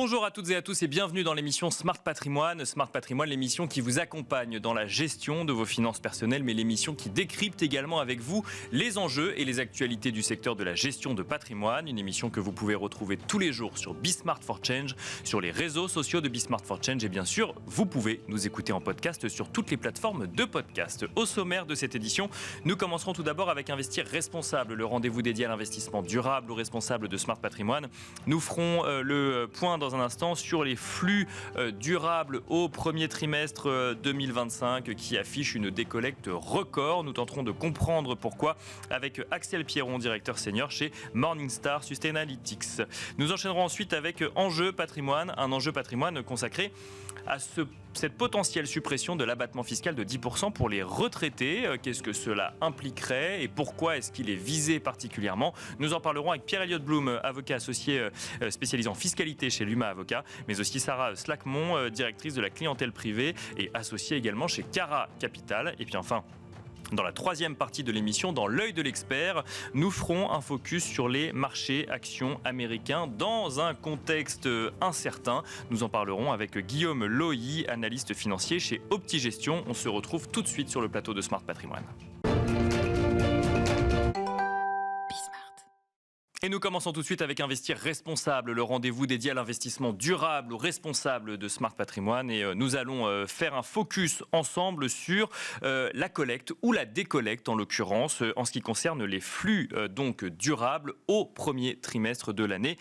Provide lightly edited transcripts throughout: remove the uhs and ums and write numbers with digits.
Bonjour à toutes et à tous et bienvenue dans l'émission Smart Patrimoine. Smart Patrimoine, l'émission qui vous accompagne dans la gestion de vos finances personnelles, mais l'émission qui décrypte également avec vous les enjeux et les actualités du secteur de la gestion de patrimoine. Une émission que vous pouvez retrouver tous les jours sur Bismart for Change, sur les réseaux sociaux de Bismart for Change et bien sûr, vous pouvez nous écouter en podcast sur toutes les plateformes de podcast. Au sommaire de cette édition, nous commencerons tout d'abord avec Investir Responsable, le rendez-vous dédié à l'investissement durable ou responsable de Smart Patrimoine. Nous ferons le point dans un instant sur les flux durables au premier trimestre 2025 qui affiche une décollecte record. Nous tenterons de comprendre pourquoi avec Axel Pierron, directeur senior chez Morningstar Sustainalytics. Nous enchaînerons ensuite avec Enjeu Patrimoine, un enjeu patrimoine consacré à cette potentielle suppression de l'abattement fiscal de 10% pour les retraités. Qu'est-ce que cela impliquerait et pourquoi est-ce qu'il est visé particulièrement? Nous en parlerons avec Pierre-Elliott Blum, avocat associé spécialisé en fiscalité chez Luma Avocat, mais aussi Sarah Slakmon, directrice de la clientèle privée et associée également chez Cara Capital. Et puis enfin, dans la troisième partie de l'émission, dans l'œil de l'expert, nous ferons un focus sur les marchés actions américains dans un contexte incertain. Nous en parlerons avec Guillaume Lohi, analyste financier chez OptiGestion. On se retrouve tout de suite sur le plateau de Smart Patrimoine. Et nous commençons tout de suite avec Investir Responsable, le rendez-vous dédié à l'investissement durable ou responsable de Smart Patrimoine. Et nous allons faire un focus ensemble sur la collecte ou la décollecte en l'occurrence, en ce qui concerne les flux donc durables au premier trimestre de l'année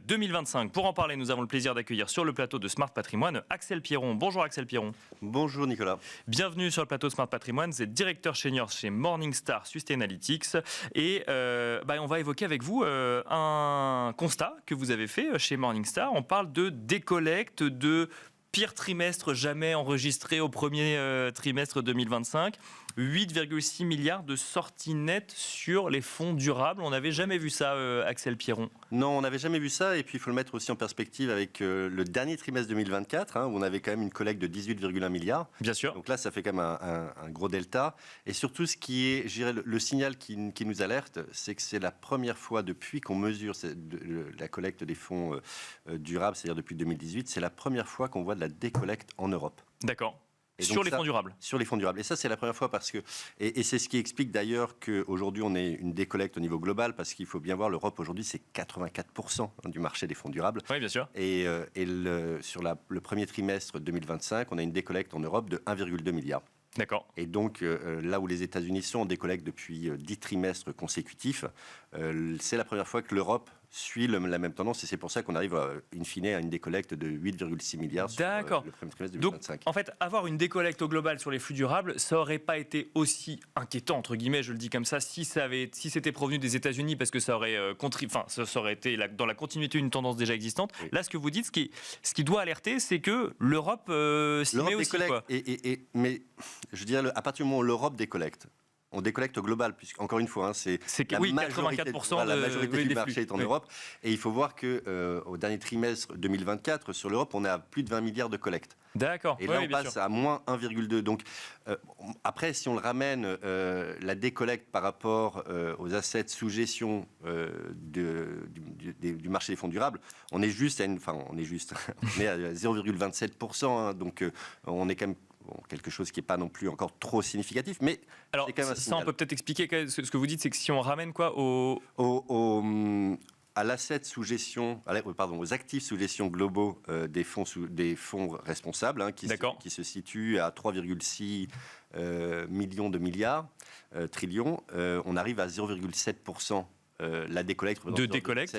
2025. Pour en parler, nous avons le plaisir d'accueillir sur le plateau de Smart Patrimoine Axel Pierron. Bonjour Axel Pierron. Bonjour Nicolas. Bienvenue sur le plateau de Smart Patrimoine. Vous êtes directeur senior chez Morningstar Sustainalytics. Et on va évoquer avec vous un constat que vous avez fait chez Morningstar. On parle de décollecte de pire trimestre jamais enregistré au premier trimestre 2025. 8,6 milliards de sorties nettes sur les fonds durables. On n'avait jamais vu ça, Axel Pierron. Non, on n'avait jamais vu ça. Et puis, il faut le mettre aussi en perspective avec le dernier trimestre 2024, où on avait quand même une collecte de 18,1 milliards. Bien sûr. Donc là, ça fait quand même un gros delta. Et surtout, ce qui est, je dirais, le signal qui nous alerte, c'est que c'est la première fois depuis qu'on mesure la collecte des fonds durables, c'est-à-dire depuis 2018, c'est la première fois qu'on voit de la décollecte en Europe. D'accord. Et sur les fonds durables. Sur les fonds durables. Et ça, c'est la première fois parce que... Et c'est ce qui explique d'ailleurs qu'aujourd'hui, on ait une décollecte au niveau global parce qu'il faut bien voir, l'Europe aujourd'hui, c'est 84% du marché des fonds durables. Oui, bien sûr. Et sur le premier trimestre 2025, on a une décollecte en Europe de 1,2 milliard. D'accord. Et donc, là où les États-Unis sont en décollecte depuis 10 trimestres consécutifs, c'est la première fois que l'Europe suit la même tendance. Et c'est pour ça qu'on arrive, in fine, à une décollecte de 8,6 milliards sur le premier trimestre 2025. Donc, en fait, avoir une décollecte au global sur les flux durables, ça n'aurait pas été aussi inquiétant, entre guillemets, je le dis comme ça, si c'était provenu des États-Unis, parce que ça aurait ça aurait été dans la continuité d'une tendance déjà existante. Oui. Là, ce que vous dites, ce qui doit alerter, c'est que l'Europe s'y met aussi. Quoi. Mais je dirais, à partir du moment où l'Europe décollecte, on décollecte au global, puisqu'encore une fois, c'est la majorité, 84% la majorité du marché est en oui. Europe. Et il faut voir qu'au dernier trimestre 2024, sur l'Europe, on est à plus de 20 milliards de collecte. D'accord. Et là, on passe à moins 1,2. Donc, après, si on le ramène, la décollecte par rapport aux assets sous gestion du marché des fonds durables, on est juste à on est à 0,27%. Donc, on est quand même quelque chose qui n'est pas non plus encore trop significatif, mais alors, c'est quand même un signal. Ça, on peut peut-être expliquer ce que vous dites, c'est que si on ramène quoi à l'asset sous gestion, aux actifs sous gestion globaux des fonds responsables, qui se situent à 3,6 millions de milliards, trillions, on arrive à 0,7%. La décollecte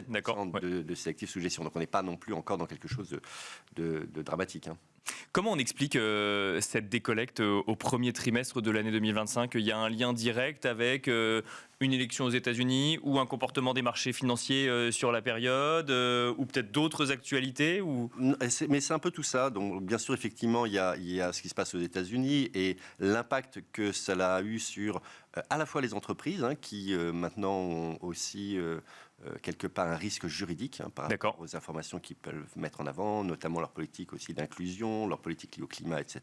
d'accord, de ces actifs sous gestion. Donc on n'est pas non plus encore dans quelque chose de dramatique. Comment on explique cette décollecte au premier trimestre de l'année 2025 ? Il y a un lien direct avec une élection aux États-Unis ou un comportement des marchés financiers sur la période ou peut-être d'autres actualités Mais c'est un peu tout ça. Donc, bien sûr, effectivement, il y a ce qui se passe aux États-Unis et l'impact que cela a eu sur à la fois les entreprises qui maintenant ont aussi quelque part un risque juridique par rapport aux informations qu'ils peuvent mettre en avant, notamment leur politique aussi d'inclusion, leur politique liée au climat, etc.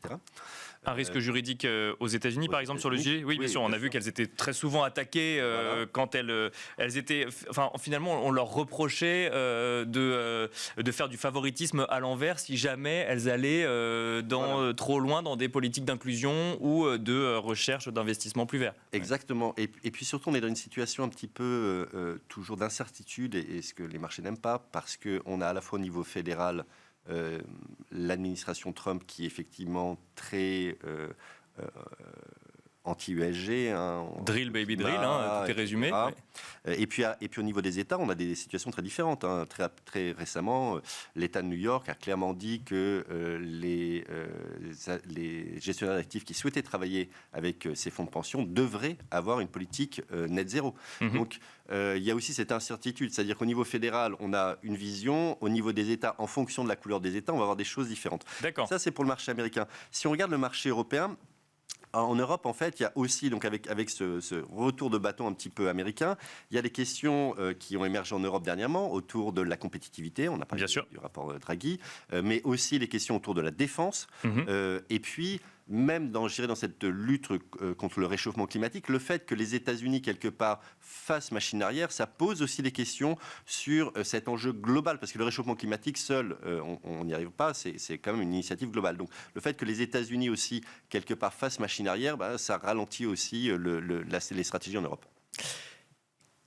Un risque juridique aux États-Unis, par exemple, sur le sujet. Oui, bien sûr. On a vu qu'elles étaient très souvent attaquées quand elles étaient. Enfin, finalement, on leur reprochait de faire du favoritisme à l'envers si jamais elles allaient trop loin dans des politiques d'inclusion ou de recherche d'investissement plus vert. Exactement. Et puis surtout, on est dans une situation un petit peu toujours d'incertitude, et ce que les marchés n'aiment pas, parce qu'on a à la fois au niveau fédéral l'administration Trump qui est effectivement très anti-ESG. Drill, baby, drill, tout est résumé. Et puis au niveau des États, on a des situations très différentes. Très récemment, l'État de New York a clairement dit que les gestionnaires d'actifs qui souhaitaient travailler avec ces fonds de pension devraient avoir une politique net zéro. Donc, il y a aussi cette incertitude, c'est-à-dire qu'au niveau fédéral, on a une vision, au niveau des États, en fonction de la couleur des États, on va avoir des choses différentes. Ça, c'est pour le marché américain. Si on regarde le marché européen, en Europe, en fait, il y a aussi, donc avec ce retour de bâton un petit peu américain, il y a des questions qui ont émergé en Europe dernièrement autour de la compétitivité, on a parlé du rapport Draghi, mais aussi les questions autour de la défense, et puis même dans cette lutte contre le réchauffement climatique, le fait que les États-Unis, quelque part, fassent machine arrière, ça pose aussi des questions sur cet enjeu global, parce que le réchauffement climatique seul, on n'y arrive pas, c'est quand même une initiative globale. Donc le fait que les États-Unis aussi, quelque part, fassent machine arrière, ça ralentit aussi les stratégies en Europe.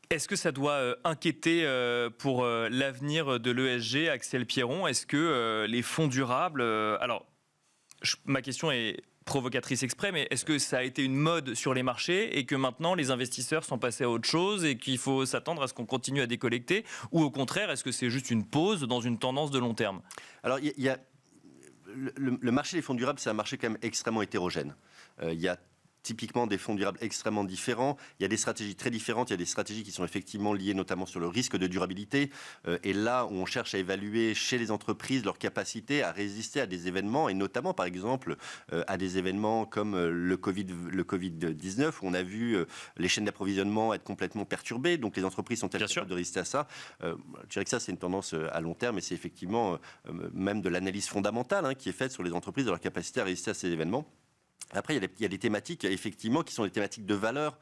Est-ce que ça doit inquiéter pour l'avenir de l'ESG, Axel Pierron? Est-ce que les fonds durables... ma question est provocatrice exprès, mais est-ce que ça a été une mode sur les marchés et que maintenant les investisseurs sont passés à autre chose et qu'il faut s'attendre à ce qu'on continue à décollecter, ou au contraire, est-ce que c'est juste une pause dans une tendance de long terme? Alors, le marché des fonds durables, c'est un marché quand même extrêmement hétérogène. Il y a typiquement des fonds durables extrêmement différents. Il y a des stratégies très différentes. Il y a des stratégies qui sont effectivement liées notamment sur le risque de durabilité. Et là où on cherche à évaluer chez les entreprises leur capacité à résister à des événements, et notamment par exemple à des événements comme le Covid-19, où on a vu les chaînes d'approvisionnement être complètement perturbées. Donc les entreprises sont-elles capables de résister à ça? Je dirais que ça, c'est une tendance à long terme, et c'est effectivement même de l'analyse fondamentale qui est faite sur les entreprises, de leur capacité à résister à ces événements. Après, il y a des thématiques, effectivement, qui sont des thématiques de valeur.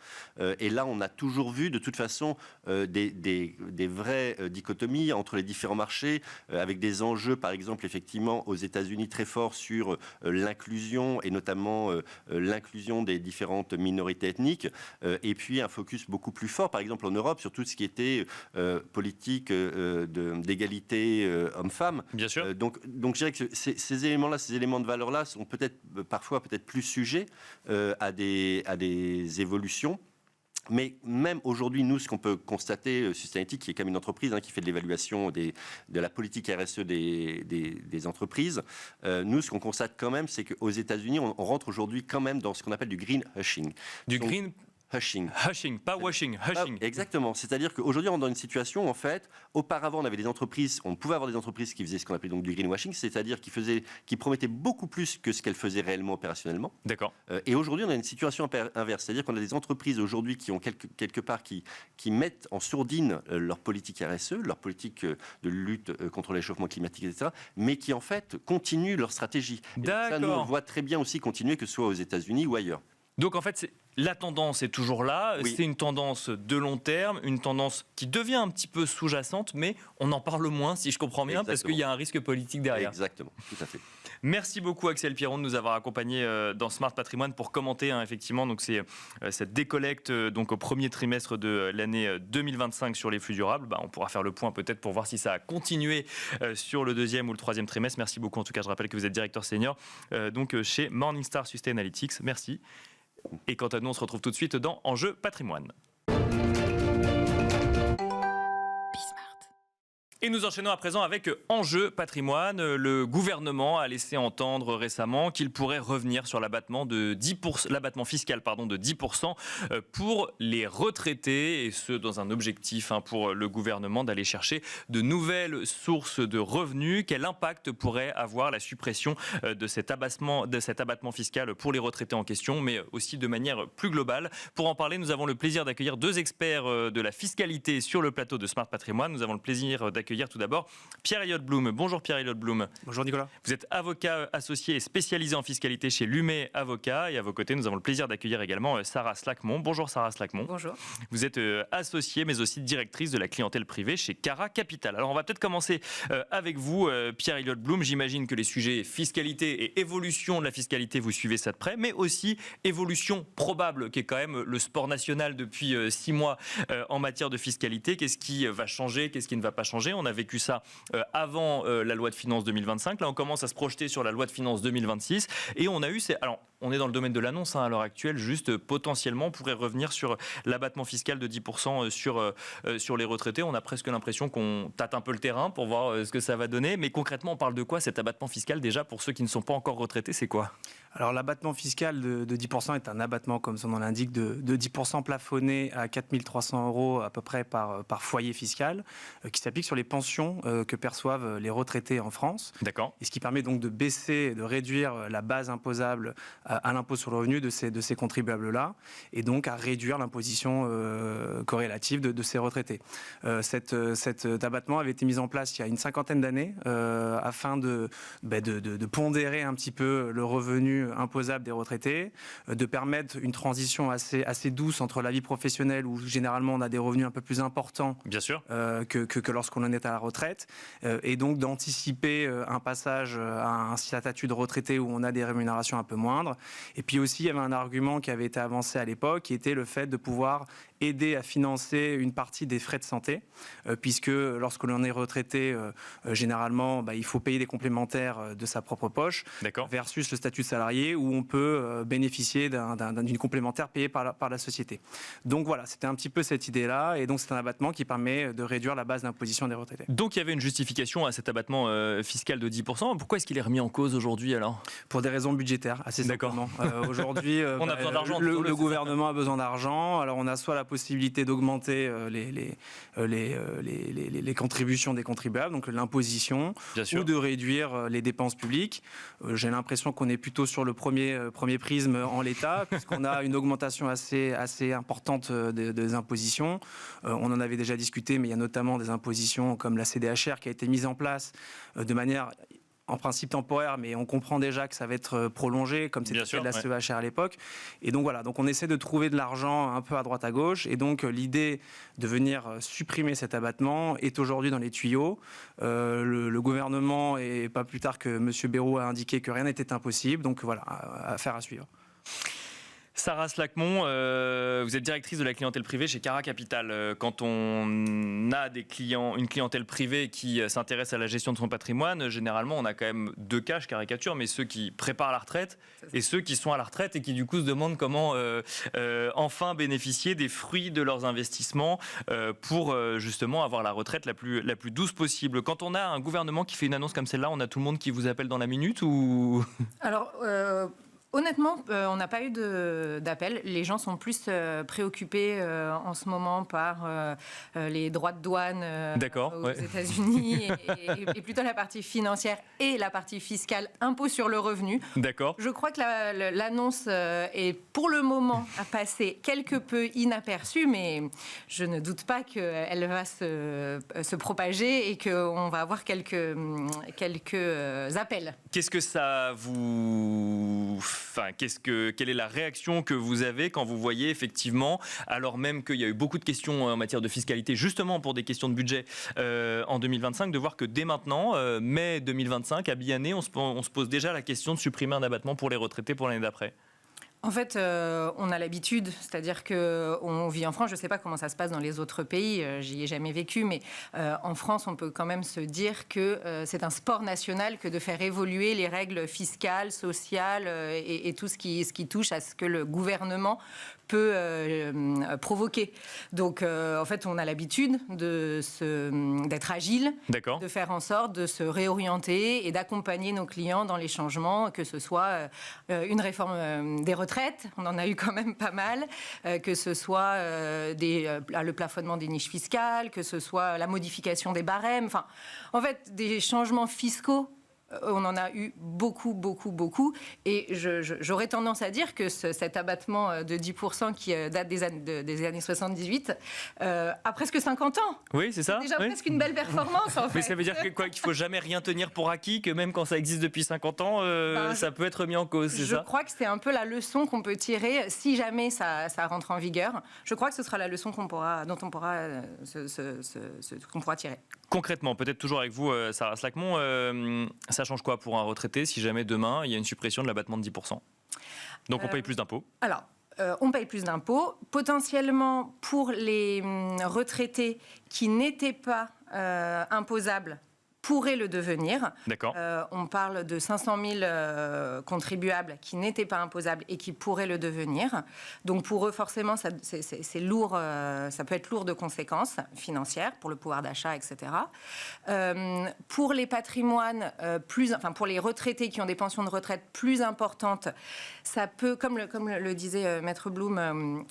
Et là, on a toujours vu, de toute façon, des vraies dichotomies entre les différents marchés, avec des enjeux, par exemple, effectivement, aux États-Unis très forts sur l'inclusion, et notamment l'inclusion des différentes minorités ethniques. Et puis, un focus beaucoup plus fort, par exemple, en Europe, sur tout ce qui était politique d'égalité homme-femme. Bien sûr. Donc, je dirais que ces éléments-là, ces éléments de valeur-là, sont parfois plus sujets à des évolutions. Mais même aujourd'hui, nous, ce qu'on peut constater, Sustainalytics, qui est quand même une entreprise qui fait de l'évaluation de la politique RSE des entreprises, nous, ce qu'on constate quand même, c'est qu'aux États-Unis, on rentre aujourd'hui quand même dans ce qu'on appelle du green hushing. Hushing, pas washing, hushing. Exactement. C'est-à-dire qu'aujourd'hui, on est dans une situation, en fait, auparavant, on pouvait avoir des entreprises qui faisaient ce qu'on appelait donc du greenwashing, c'est-à-dire qui promettaient beaucoup plus que ce qu'elles faisaient réellement opérationnellement. D'accord. Et aujourd'hui, on a une situation inverse, c'est-à-dire qu'on a des entreprises aujourd'hui qui ont quelque part qui mettent en sourdine leur politique RSE, leur politique de lutte contre le réchauffement climatique, etc., mais qui en fait continuent leur stratégie. Et ça, nous, on le voit très bien aussi continuer, que ce soit aux États-Unis ou ailleurs. Donc en fait, la tendance est toujours là, c'est une tendance de long terme, une tendance qui devient un petit peu sous-jacente, mais on en parle moins, si je comprends bien, parce qu'il y a un risque politique derrière. Exactement, tout à fait. Merci beaucoup Axel Pierron de nous avoir accompagnés dans Smart Patrimoine pour commenter effectivement donc cette décollecte donc au premier trimestre de l'année 2025 sur les flux durables. On pourra faire le point peut-être pour voir si ça a continué sur le deuxième ou le troisième trimestre. Merci beaucoup. En tout cas, je rappelle que vous êtes directeur senior donc chez Morningstar Sustainalytics. Merci. Et quant à nous, on se retrouve tout de suite dans Enjeu Patrimoine. Et nous enchaînons à présent avec Enjeu patrimoine. Le gouvernement a laissé entendre récemment qu'il pourrait revenir sur l'abattement fiscal de 10% pour les retraités, et ce dans un objectif pour le gouvernement d'aller chercher de nouvelles sources de revenus. Quel impact pourrait avoir la suppression de cet abattement fiscal pour les retraités en question, mais aussi de manière plus globale? Pour en parler, nous avons le plaisir d'accueillir deux experts de la fiscalité sur le plateau de Smart Patrimoine. Nous avons le plaisir d'accueillir tout d'abord Pierre-Elliott Blum. Bonjour Pierre-Elliott Blum. Bonjour Nicolas. Vous êtes avocat associé et spécialisé en fiscalité chez Lumet Avocats, et à vos côtés, nous avons le plaisir d'accueillir également Sarah Slacmont. Bonjour Sarah Slacmont. Bonjour. Vous êtes associée mais aussi directrice de la clientèle privée chez Cara Capital. Alors on va peut-être commencer avec vous, Pierre-Elliott Blum. J'imagine que les sujets fiscalité et évolution de la fiscalité, vous suivez ça de près, mais aussi évolution probable, qui est quand même le sport national depuis 6 mois en matière de fiscalité. Qu'est-ce qui va changer, qu'est-ce qui ne va pas changer? On a vécu ça avant la loi de finances 2025. Là, on commence à se projeter sur la loi de finances 2026. Et on a eu... Alors, on est dans le domaine de l'annonce à l'heure actuelle, juste potentiellement on pourrait revenir sur l'abattement fiscal de 10% sur les retraités. On a presque l'impression qu'on tâte un peu le terrain pour voir ce que ça va donner. Mais concrètement, on parle de quoi cet abattement fiscal? Déjà, pour ceux qui ne sont pas encore retraités, c'est quoi? Alors l'abattement fiscal de 10% est un abattement, comme son nom l'indique, de 10% plafonné à 4 300 € à peu près par foyer fiscal, qui s'applique sur les pensions que perçoivent les retraités en France. D'accord. Et ce qui permet donc de baisser, de réduire la base imposable à l'impôt sur le revenu de ces contribuables-là, et donc à réduire l'imposition corrélative de ces retraités. Cet abattement avait été mis en place il y a une cinquantaine d'années afin de pondérer un petit peu le revenu imposable des retraités, de permettre une transition assez douce entre la vie professionnelle, où généralement on a des revenus un peu plus importants, bien sûr, que lorsqu'on en est à la retraite, et donc d'anticiper un passage à un statut de retraité où on a des rémunérations un peu moindres. Et puis aussi, il y avait un argument qui avait été avancé à l'époque, qui était le fait de pouvoir aider à financer une partie des frais de santé, puisque lorsque l'on est retraité, généralement, il faut payer des complémentaires de sa propre poche, versus le statut de salarié, où on peut bénéficier d'une complémentaire payée par la société. Donc voilà, c'était un petit peu cette idée-là, et donc c'est un abattement qui permet de réduire la base d'imposition des retraités. Donc il y avait une justification à cet abattement fiscal de 10%. Pourquoi est-ce qu'il est remis en cause aujourd'hui alors? Pour des raisons budgétaires, assez simplement. Aujourd'hui, on a besoin d'argent. Le gouvernement a besoin d'argent. Alors on a soit la possibilité d'augmenter les contributions des contribuables, donc l'imposition, ou de réduire les dépenses publiques. J'ai l'impression qu'on est plutôt sur le premier prisme en l'état, puisqu'on a une augmentation assez importante des impositions. On en avait déjà discuté, mais il y a notamment des impositions comme la CDHR qui a été mise en place de manière en principe temporaire, mais on comprend déjà que ça va être prolongé, comme c'était fait de la CEHR à l'époque. Et donc voilà, donc on essaie de trouver de l'argent un peu à droite à gauche, et donc l'idée de venir supprimer cet abattement est aujourd'hui dans les tuyaux. Le gouvernement, et pas plus tard que M. Bayrou a indiqué que rien n'était impossible, donc voilà, affaire à suivre. Sarah Slacmont, vous êtes directrice de la clientèle privée chez Cara Capital. Quand on a une clientèle privée qui s'intéresse à la gestion de son patrimoine, généralement on a quand même deux cas, je caricature, mais ceux qui préparent la retraite et ceux qui sont à la retraite et qui du coup se demandent comment enfin bénéficier des fruits de leurs investissements pour justement avoir la retraite la plus douce possible. Quand on a un gouvernement qui fait une annonce comme celle-là, on a tout le monde qui vous appelle dans la minute ou... Alors... Honnêtement, on n'a pas eu d'appel. Les gens sont plus préoccupés en ce moment par les droits de douane aux États-Unis et plutôt la partie financière et la partie fiscale, impôt sur le revenu. D'accord. Je crois que l'annonce est pour le moment à passer quelque peu inaperçue, mais je ne doute pas qu'elle va se propager et qu'on va avoir quelques appels. Qu'est-ce que ça vous... quelle est la réaction que vous avez quand vous voyez effectivement, alors même qu'il y a eu beaucoup de questions en matière de fiscalité, justement pour des questions de budget en 2025, de voir que dès maintenant, mai 2025, à mi-année, on se pose déjà la question de supprimer un abattement pour les retraités pour l'année d'après? En fait, on a l'habitude, c'est-à-dire qu'on vit en France, je ne sais pas comment ça se passe dans les autres pays, j'y ai jamais vécu, mais en France, on peut quand même se dire que c'est un sport national que de faire évoluer les règles fiscales, sociales et tout ce qui touche à ce que le gouvernement peut provoquer. Donc, en fait, on a l'habitude d'être agile, de faire en sorte de se réorienter et d'accompagner nos clients dans les changements, que ce soit une réforme des retraites, on en a eu quand même pas mal, que ce soit le plafonnement des niches fiscales, que ce soit la modification des barèmes, enfin, en fait, des changements fiscaux. On en a eu beaucoup, beaucoup, beaucoup. Et j'aurais tendance à dire que cet abattement de 10% qui date des années 78 a presque 50 ans. Oui, c'est ça. C'est déjà presque une belle performance, en fait. Mais ça veut dire qu'il ne faut jamais rien tenir pour acquis, que même quand ça existe depuis 50 ans, ça peut être mis en cause, c'est ça? Je crois que c'est un peu la leçon qu'on peut tirer si jamais ça rentre en vigueur. Je crois que ce sera la leçon dont on pourra tirer. Concrètement, peut-être toujours avec vous, Sarah Slakmon, ça change quoi pour un retraité si jamais demain il y a une suppression de l'abattement de 10%? Donc on paye plus d'impôts. Alors, on paye plus d'impôts. Potentiellement, pour les retraités qui n'étaient pas imposables, pourraient le devenir. D'accord. On parle de 500 000 contribuables qui n'étaient pas imposables et qui pourraient le devenir. Donc pour eux, forcément, c'est lourd, ça peut être lourd de conséquences financières pour le pouvoir d'achat, etc. Pour les patrimoines pour les retraités qui ont des pensions de retraite plus importantes, ça peut, comme le disait Maître Blum,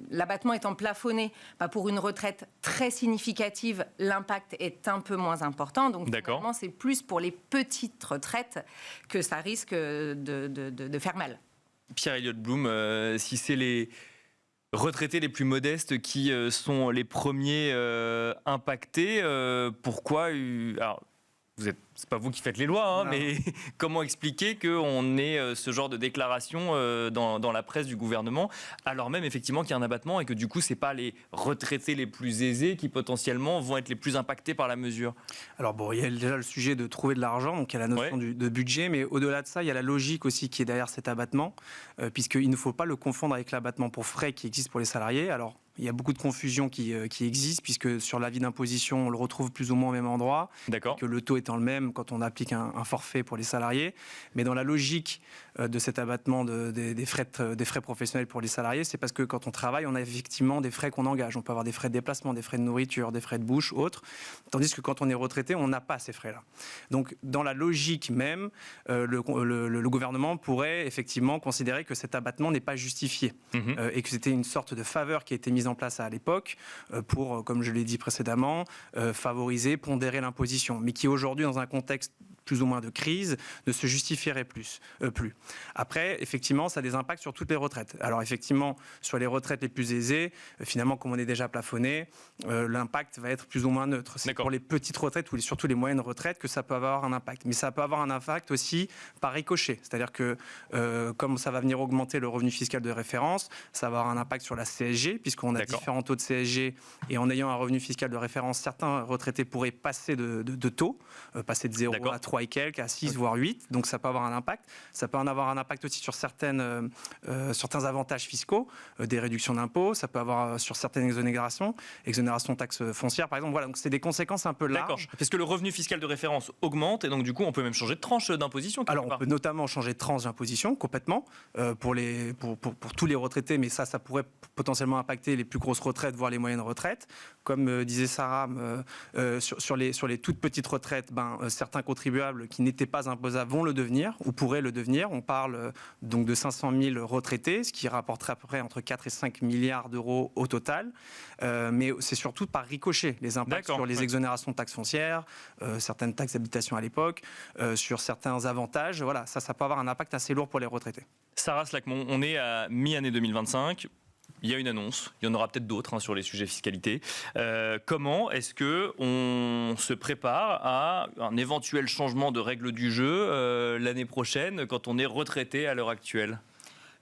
l'abattement étant plafonné, pour une retraite très significative, l'impact est un peu moins important. Donc, finalement, c'est plus pour les petites retraites que ça risque de faire mal. Pierre-Elliott Blum, si c'est les retraités les plus modestes qui sont les premiers impactés, pourquoi alors, c'est pas vous qui faites les lois, mais comment expliquer qu'on ait ce genre de déclaration dans la presse du gouvernement, alors même effectivement qu'il y a un abattement et que du coup, c'est pas les retraités les plus aisés qui potentiellement vont être les plus impactés par la mesure? Alors bon, il y a déjà le sujet de trouver de l'argent, donc il y a la notion de budget, mais au-delà de ça, il y a la logique aussi qui est derrière cet abattement, puisqu'il ne faut pas le confondre avec l'abattement pour frais qui existe pour les salariés. Alors, il y a beaucoup de confusion qui existe, puisque sur l'avis d'imposition, on le retrouve plus ou moins au même endroit, que le taux étant le même quand on applique un forfait pour les salariés. Mais dans la logique de cet abattement des frais professionnels pour les salariés, c'est parce que quand on travaille, on a effectivement des frais qu'on engage. On peut avoir des frais de déplacement, des frais de nourriture, des frais de bouche, autres. Tandis que quand on est retraité, on n'a pas ces frais-là. Donc, dans la logique même, le gouvernement pourrait effectivement considérer que cet abattement n'est pas justifié et que c'était une sorte de faveur qui a été mise en place à l'époque pour, comme je l'ai dit précédemment, favoriser, pondérer l'imposition, mais qui aujourd'hui, dans un contexte plus ou moins de crise, ne se justifierait plus. Après, effectivement, ça a des impacts sur toutes les retraites. Alors effectivement, sur les retraites les plus aisées, finalement, comme on est déjà plafonné, l'impact va être plus ou moins neutre. C'est pour les petites retraites ou surtout les moyennes retraites que ça peut avoir un impact. Mais ça peut avoir un impact aussi par ricochet. C'est-à-dire que comme ça va venir augmenter le revenu fiscal de référence, ça va avoir un impact sur la CSG, puisqu'on a différents taux de CSG, et en ayant un revenu fiscal de référence, certains retraités pourraient passer de taux, passer de 0 à 3 et quelques, à 6, voire 8. Donc ça peut avoir un impact. Ça peut en avoir un impact aussi sur certains avantages fiscaux, des réductions d'impôts. Ça peut avoir sur certaines exonérations de taxes foncières, par exemple. Voilà, donc c'est des conséquences un peu larges. Parce que le revenu fiscal de référence augmente, et donc du coup, on peut même changer de tranche d'imposition. Alors, on peut notamment changer de tranche d'imposition, complètement, pour tous les retraités, mais ça pourrait potentiellement impacter les plus grosses retraites, voire les moyennes retraites. Comme disait Sarah, sur les toutes petites retraites, certains contribuables qui n'étaient pas imposables vont le devenir ou pourraient le devenir. On parle donc de 500 000 retraités, ce qui rapporterait à peu près entre 4 et 5 milliards d'euros au total. Mais c'est surtout par ricochet, les impacts sur les exonérations de taxes foncières, certaines taxes d'habitation à l'époque, sur certains avantages. Voilà, ça peut avoir un impact assez lourd pour les retraités. Sarah Slakmon, on est à mi-année 2025. Il y a une annonce, il y en aura peut-être d'autres sur les sujets fiscalité. Comment est-ce qu'on se prépare à un éventuel changement de règles du jeu l'année prochaine quand on est retraité à l'heure actuelle ?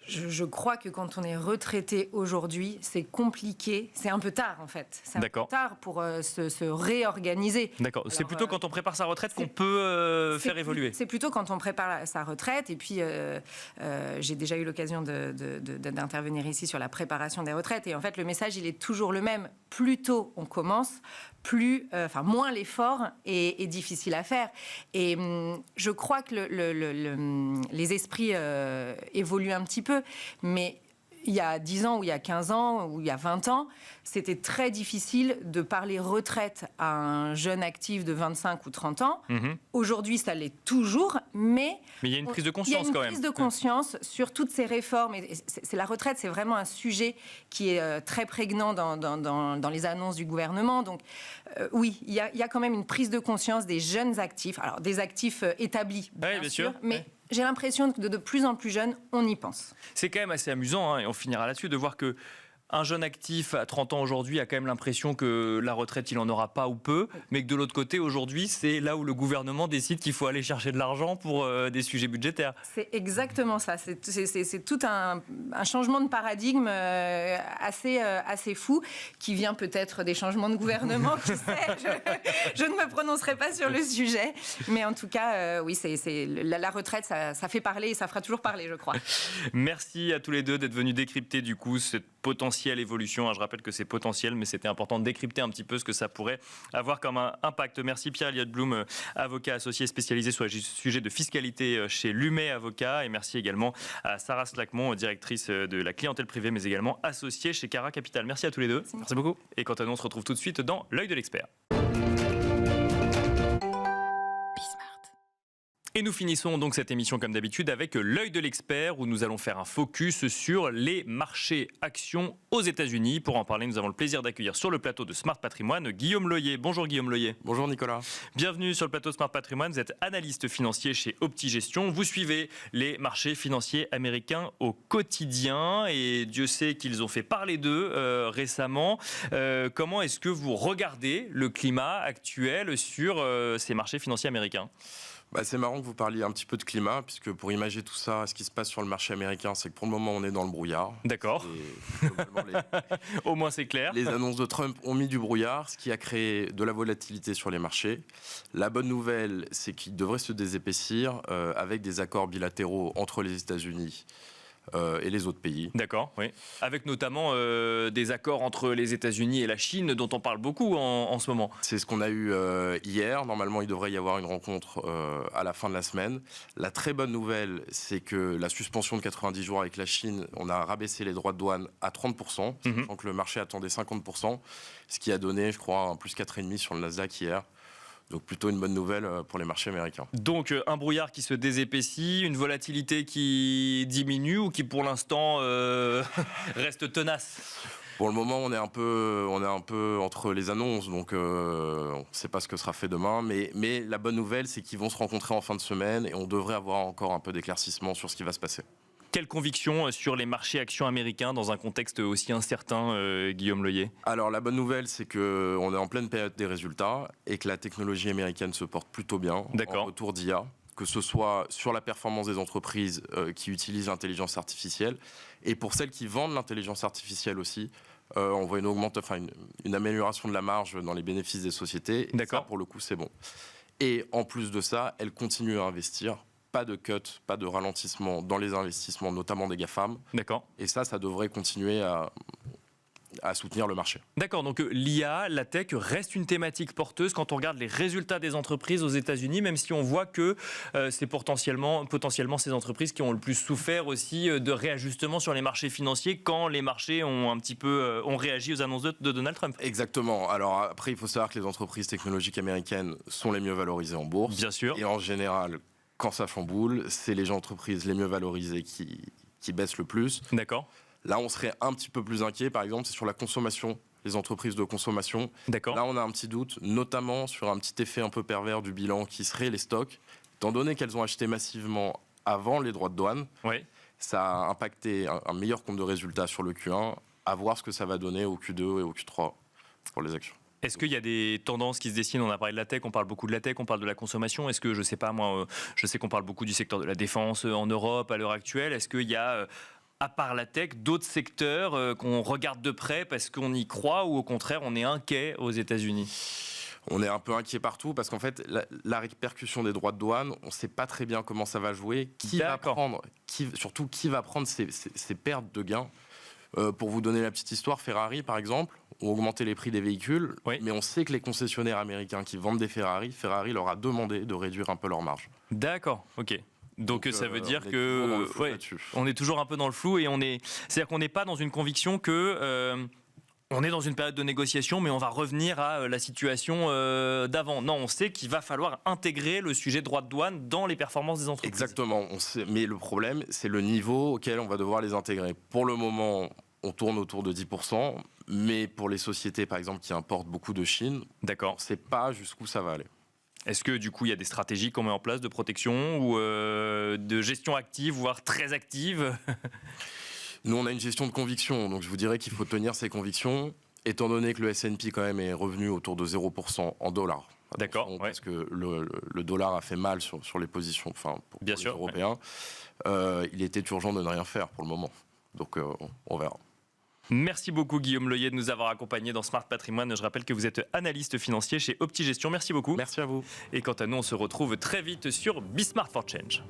Je crois que quand on est retraité aujourd'hui, c'est compliqué. C'est un peu tard, en fait. C'est un peu tard pour se réorganiser. D'accord. C'est plutôt quand on prépare sa retraite qu'on peut faire évoluer. C'est plutôt quand on prépare sa retraite. Et puis, j'ai déjà eu l'occasion d'intervenir ici sur la préparation des retraites. Et en fait, le message, il est toujours le même. Plus tôt on commence, moins l'effort est difficile à faire. Et je crois que les esprits évoluent un petit peu, mais il y a 10 ans ou il y a 15 ans ou il y a 20 ans, c'était très difficile de parler retraite à un jeune actif de 25 ou 30 ans. Aujourd'hui, ça l'est toujours, mais il y a une prise de conscience quand même. Il y a une prise de conscience sur toutes ces réformes. Et la retraite, c'est vraiment un sujet qui est très prégnant dans les annonces du gouvernement. Donc oui, il y a quand même une prise de conscience des jeunes actifs, alors des actifs établis, bien sûr, mais j'ai l'impression que de plus en plus jeunes, on y pense. C'est quand même assez amusant, et on finira là-dessus, de voir que un jeune actif à 30 ans aujourd'hui a quand même l'impression que la retraite, il n'en aura pas ou peu, mais que de l'autre côté, aujourd'hui, c'est là où le gouvernement décide qu'il faut aller chercher de l'argent pour des sujets budgétaires. C'est exactement ça. C'est tout un changement de paradigme assez fou, qui vient peut-être des changements de gouvernement, qui sait, je ne me prononcerai pas sur le sujet. Mais en tout cas, oui, la retraite, ça fait parler et ça fera toujours parler, je crois. Merci à tous les deux d'être venus décrypter du coup cette potentielle évolution. Je rappelle que c'est potentiel, mais c'était important de décrypter un petit peu ce que ça pourrait avoir comme un impact. Merci Pierre-Elliott Blum, avocat associé spécialisé sur les sujets de fiscalité chez Lumet Avocat. Et merci également à Sarah Slacmont, directrice de la clientèle privée, mais également associée chez Cara Capital. Merci à tous les deux. Merci beaucoup. Et quant à nous, on se retrouve tout de suite dans l'œil de l'expert. Et nous finissons donc cette émission comme d'habitude avec l'œil de l'expert où nous allons faire un focus sur les marchés actions aux États-Unis. Pour en parler, nous avons le plaisir d'accueillir sur le plateau de Smart Patrimoine Guillaume Loyer. Bonjour Guillaume Loyer. Bonjour Nicolas. Bienvenue sur le plateau de Smart Patrimoine. Vous êtes analyste financier chez OptiGestion. Vous suivez les marchés financiers américains au quotidien et Dieu sait qu'ils ont fait parler d'eux récemment. Comment est-ce que vous regardez le climat actuel sur ces marchés financiers américains ? C'est marrant que vous parliez un petit peu de climat, puisque pour imager tout ça, ce qui se passe sur le marché américain, c'est que pour le moment, on est dans le brouillard. D'accord. Au moins, c'est clair. Les annonces de Trump ont mis du brouillard, ce qui a créé de la volatilité sur les marchés. La bonne nouvelle, c'est qu'il devrait se désépaissir avec des accords bilatéraux entre les États-Unis et les autres pays. D'accord, oui. Avec notamment des accords entre les États-Unis et la Chine, dont on parle beaucoup en ce moment. C'est ce qu'on a eu hier. Normalement, il devrait y avoir une rencontre à la fin de la semaine. La très bonne nouvelle, c'est que la suspension de 90 jours avec la Chine, on a rabaissé les droits de douane à 30%, sachant que le marché attendait 50%, ce qui a donné, je crois, un plus 4,5 sur le Nasdaq hier. Donc plutôt une bonne nouvelle pour les marchés américains. Donc un brouillard qui se désépaissit, une volatilité qui diminue ou qui pour l'instant reste tenace ? Pour le moment, on est un peu entre les annonces, donc on ne sait pas ce que sera fait demain. Mais la bonne nouvelle, c'est qu'ils vont se rencontrer en fin de semaine et on devrait avoir encore un peu d'éclaircissement sur ce qui va se passer. Quelle conviction sur les marchés actions américains dans un contexte aussi incertain, Guillaume Loyer ? Alors la bonne nouvelle, c'est qu'on est en pleine période des résultats et que la technologie américaine se porte plutôt bien en retour d'IA, que ce soit sur la performance des entreprises qui utilisent l'intelligence artificielle et pour celles qui vendent l'intelligence artificielle aussi. On voit une amélioration de la marge dans les bénéfices des sociétés. D'accord. Ça, pour le coup, c'est bon. Et en plus de ça, elles continuent à investir. Pas de cut, pas de ralentissement dans les investissements, notamment des GAFAM. D'accord. Et ça devrait continuer à soutenir le marché. D'accord, donc l'IA, la tech reste une thématique porteuse quand on regarde les résultats des entreprises aux États-Unis, même si on voit que c'est potentiellement ces entreprises qui ont le plus souffert aussi de réajustement sur les marchés financiers quand les marchés ont un petit peu ont réagi aux annonces de Donald Trump. Exactement. Alors après, il faut savoir que les entreprises technologiques américaines sont les mieux valorisées en bourse. Bien sûr. Et en général, quand ça chamboule, c'est les entreprises les mieux valorisées qui baissent le plus. D'accord. Là, on serait un petit peu plus inquiet, par exemple, c'est sur la consommation, les entreprises de consommation. D'accord. Là, on a un petit doute, notamment sur un petit effet un peu pervers du bilan qui serait les stocks. Étant donné qu'elles ont acheté massivement avant les droits de douane, ça a impacté un meilleur compte de résultats sur le Q1, à voir ce que ça va donner au Q2 et au Q3 pour les actions. Est-ce qu'il y a des tendances qui se dessinent ? On a parlé de la tech, on parle beaucoup de la tech, on parle de la consommation. Est-ce que, je sais pas moi, je sais qu'on parle beaucoup du secteur de la défense en Europe à l'heure actuelle. Est-ce qu'il y a, à part la tech, d'autres secteurs qu'on regarde de près parce qu'on y croit ou au contraire on est inquiet aux États-Unis ? On est un peu inquiet partout parce qu'en fait, la répercussion des droits de douane, on ne sait pas très bien comment ça va jouer. Qui va prendre ces pertes de gains. Pour vous donner la petite histoire, Ferrari, par exemple, ont augmenté les prix des véhicules, mais on sait que les concessionnaires américains qui vendent des Ferrari leur a demandé de réduire un peu leur marge. D'accord, ok. Donc ça veut dire que on est toujours un peu dans le flou et c'est-à-dire qu'on n'est pas dans une conviction que on est dans une période de négociation, mais on va revenir à la situation d'avant. Non, on sait qu'il va falloir intégrer le sujet droit de douane dans les performances des entreprises. Exactement. On sait, mais le problème, c'est le niveau auquel on va devoir les intégrer. Pour le moment, on tourne autour de 10%, mais pour les sociétés, par exemple, qui importent beaucoup de Chine, on ne sait pas jusqu'où ça va aller. Est-ce que du coup il y a des stratégies qu'on met en place de protection ou de gestion active, voire très active? Nous, on a une gestion de conviction, donc je vous dirais qu'il faut tenir ses convictions, étant donné que le S&P quand même est revenu autour de 0% en dollars. D'accord. Parce que le dollar a fait mal sur les positions, pour les Européens. Il était urgent de ne rien faire pour le moment. Donc on verra. Merci beaucoup Guillaume Loyer de nous avoir accompagnés dans Smart Patrimoine. Je rappelle que vous êtes analyste financier chez Optigestion. Merci beaucoup. Merci à vous. Et quant à nous, on se retrouve très vite sur Be Smart for Change.